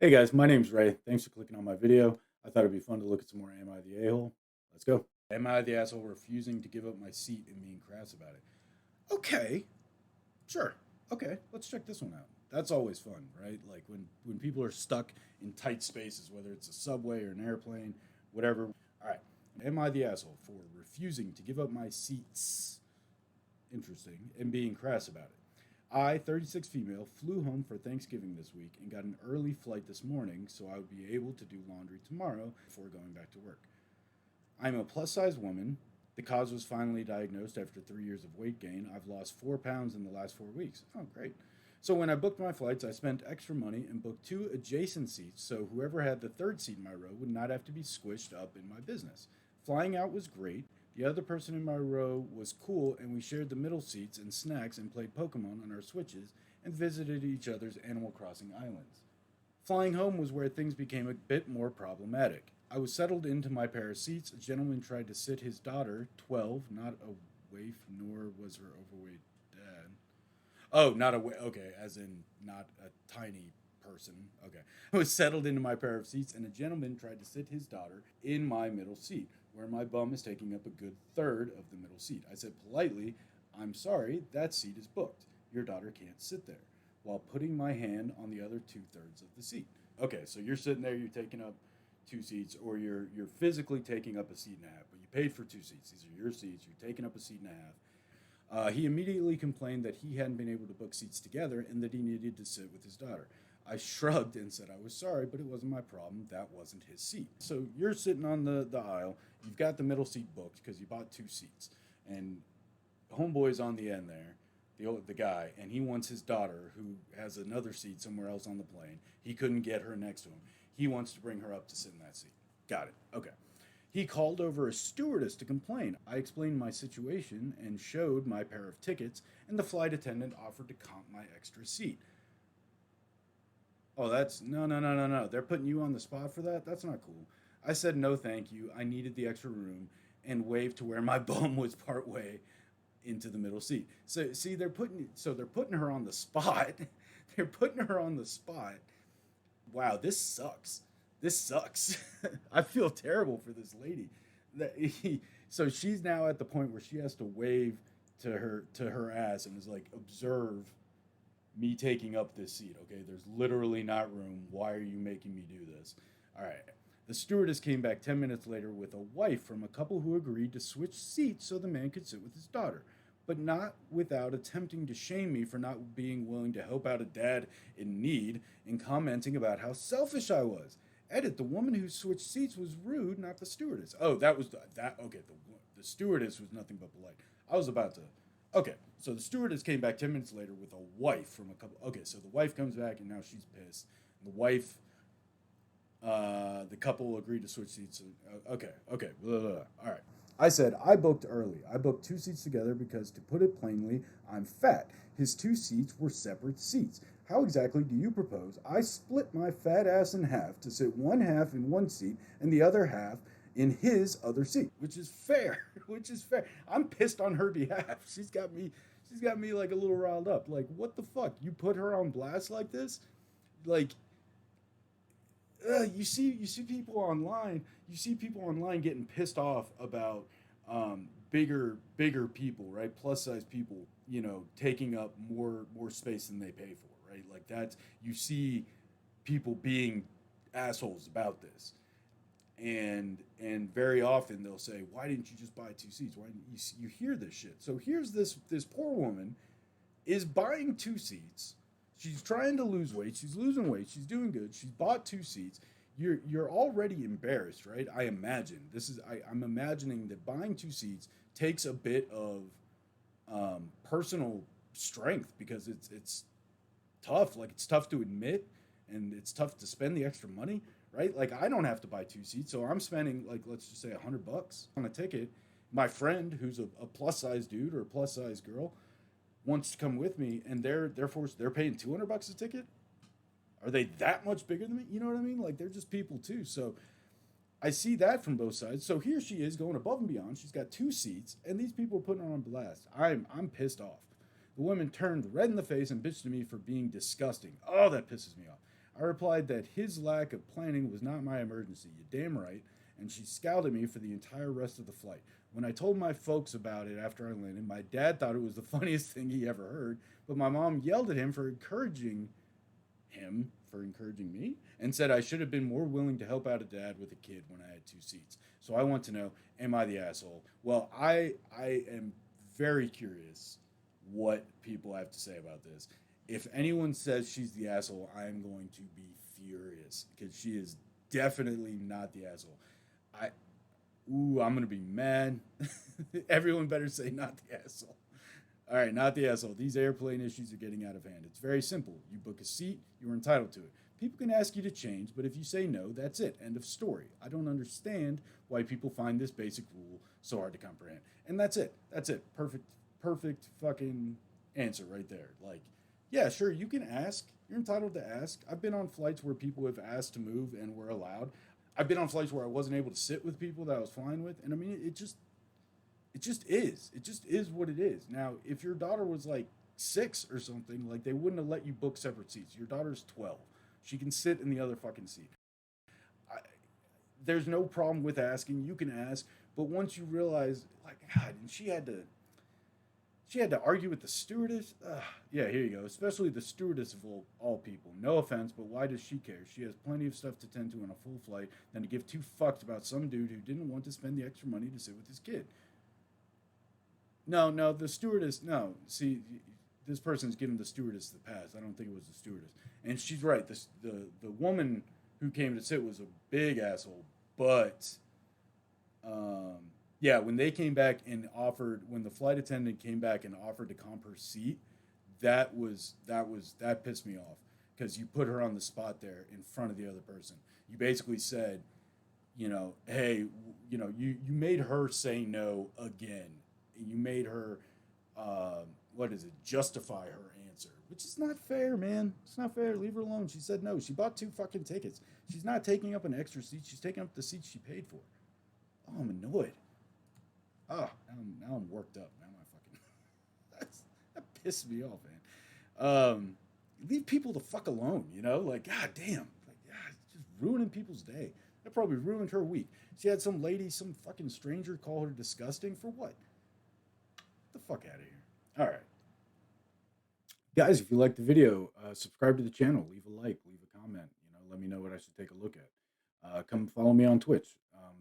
Hey guys, my name's Ray. Thanks for clicking on my video. I thought it'd be fun to look at some more Am I the A-hole? Let's go. Am I the asshole refusing to give up my seat and being crass about it? Okay, sure. Okay, let's check this one out. That's always fun, right? Like when people are stuck in tight spaces, whether it's a subway or an airplane, whatever. All right. Am I the asshole for refusing to give up my seats? Interesting. And being crass about it. I, 36 female, flew home for Thanksgiving this week and got an early flight this morning so I would be able to do laundry tomorrow before going back to work. I'm a plus size woman. The cause was finally diagnosed after 3 years of weight gain. I've lost 4 pounds in the last 4 weeks. Oh, great. So when I booked my flights, I spent extra money and booked two adjacent seats so whoever had the third seat in my row would not have to be squished up in my business. Flying out was great. The other person in my row was cool, and we shared the middle seats and snacks and played Pokemon on our Switches and visited each other's Animal Crossing islands. Flying home was where things became a bit more problematic. I was settled into my pair of seats. A gentleman tried to sit his daughter, 12, not a waif, nor was her overweight dad. Oh, not a waif. Okay, as in not a tiny person. Okay. I was settled into my pair of seats, and a gentleman tried to sit his daughter in my middle seat, where my bum is taking up a good third of the middle seat. I said politely, I'm sorry, that seat is booked. Your daughter can't sit there, while putting my hand on the other 2/3 of the seat. Okay, so you're sitting there, you're taking up two seats, or you're physically taking up a seat and a half, but you paid for two seats. These are your seats. You're taking up a seat and a half. He immediately complained that he hadn't been able to book seats together and that he needed to sit with his daughter. I shrugged and said I was sorry, but it wasn't my problem. That wasn't his seat. So you're sitting on the aisle. You've got the middle seat booked because you bought two seats. And homeboy's on the end there, the guy, and he wants his daughter, who has another seat somewhere else on the plane. He couldn't get her next to him. He wants to bring her up to sit in that seat. Got it. Okay. He called over a stewardess to complain. I explained my situation and showed my pair of tickets, and the flight attendant offered to comp my extra seat. Oh, that's no, no, no, no, no. They're putting you on the spot for that? That's not cool. I said no, thank you. I needed the extra room and waved to where my bum was part way into the middle seat. So see, they're putting her on the spot. They're putting her on the spot. Wow, this sucks. This sucks. I feel terrible for this lady. So she's now at the point where she has to wave to her ass and is like, observe me taking up this seat. Okay, there's literally not room. Why are you making me do this? All right. The stewardess came back 10 minutes later with a wife from a couple who agreed to switch seats so the man could sit with his daughter, but not without attempting to shame me for not being willing to help out a dad in need and commenting about how selfish I was. Edit, the woman who switched seats was rude, not the stewardess. Oh, that was that. Okay, the stewardess was nothing but polite. I was about to. Okay, so the stewardess came back 10 minutes later with a wife from a couple. Okay, so the wife comes back and now she's pissed. The wife, the couple agreed to switch seats. Okay, okay, blah, blah, blah. All right. I said, I booked early. I booked two seats together because, to put it plainly, I'm fat. His two seats were separate seats. How exactly do you propose I split my fat ass in half to sit one half in one seat and the other half in his other seat? Which is fair. Which is fair. I'm pissed on her behalf. She's got me like a little riled up. Like, what the fuck? You put her on blast like this? Like, you see people online. You see people online getting pissed off about bigger people, right? Plus size people, taking up more space than they pay for, right? Like that's you see people being assholes about this, and very often they'll say, "Why didn't you just buy two seats? Why didn't you hear this shit?" So here's this poor woman is buying two seats. She's trying to lose weight. She's losing weight. She's doing good. She's bought two seats. You're already embarrassed, right? I imagine I'm imagining that buying two seats takes a bit of personal strength because it's tough. Like it's tough to admit, and it's tough to spend the extra money, right? Like I don't have to buy two seats, so I'm spending like let's just say $100 on a ticket. My friend, who's a plus size dude or a plus size girl, wants to come with me, and they're paying $200 a ticket. Are they that much bigger than me? You know what I mean? Like they're just people too. So I see that from both sides. So here she is going above and beyond. She's got two seats, and these people are putting her on blast. I'm pissed off. The woman turned red in the face and bitched to me for being disgusting. Oh, that pisses me off. I replied that his lack of planning was not my emergency. You damn right. And she scowled at me for the entire rest of the flight. When I told my folks about it after I landed, my dad thought it was the funniest thing he ever heard, but my mom yelled at him for encouraging me and said I should have been more willing to help out a dad with a kid when I had two seats. So I want to know, am I the asshole? Well, I am very curious what people have to say about this. If anyone says she's the asshole, I am going to be furious because she is definitely not the asshole. I I'm gonna be mad. Everyone better say not the asshole. All right, not the asshole. These airplane issues are getting out of hand. It's very simple. You book a seat, you're entitled to it. People can ask you to change, but if you say no, that's it. End of story. I don't understand why people find this basic rule so hard to comprehend. And that's it. That's it. Perfect fucking answer right there. Like, yeah, sure, you can ask. You're entitled to ask. I've been on flights where people have asked to move and were allowed. I've been on flights where I wasn't able to sit with people that I was flying with, and I mean, it just is. It just is what it is. Now, if your daughter was like 6 or something, like they wouldn't have let you book separate seats. Your daughter's 12. She can sit in the other fucking seat. I, there's no problem with asking. You can ask, but once you realize, like, God, and she had to argue with the stewardess. Yeah, here you go. Especially the stewardess of all people. No offense, but why does she care? She has plenty of stuff to tend to on a full flight than to give two fucks about some dude who didn't want to spend the extra money to sit with his kid. No, the stewardess. No, see, this person's giving the stewardess the pass. I don't think it was the stewardess, and she's right. The woman who came to sit was a big asshole. But um, yeah, when they came back and offered, when the flight attendant came back and offered to comp her seat, that pissed me off because you put her on the spot there in front of the other person. You basically said, hey, you made her say no again. You made her, what is it, justify her answer, which is not fair, man. It's not fair. Leave her alone. She said no. She bought two fucking tickets. She's not taking up an extra seat. She's taking up the seat she paid for. Oh, I'm annoyed. Oh, now I'm worked up. Now my fucking that pissed me off, man. Leave people the fuck alone. Like god damn, like yeah, it's just ruining people's day. That probably ruined her week. She had some lady, some fucking stranger, call her disgusting for what? Get the fuck out of here. All right, guys. If you liked the video, subscribe to the channel. Leave a like. Leave a comment. Let me know what I should take a look at. Come follow me on Twitch.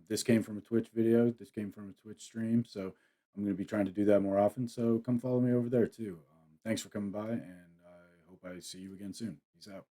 This came from a Twitch video. This came from a Twitch stream. So I'm going to be trying to do that more often. So come follow me over there too. Thanks for coming by, and I hope I see you again soon. Peace out.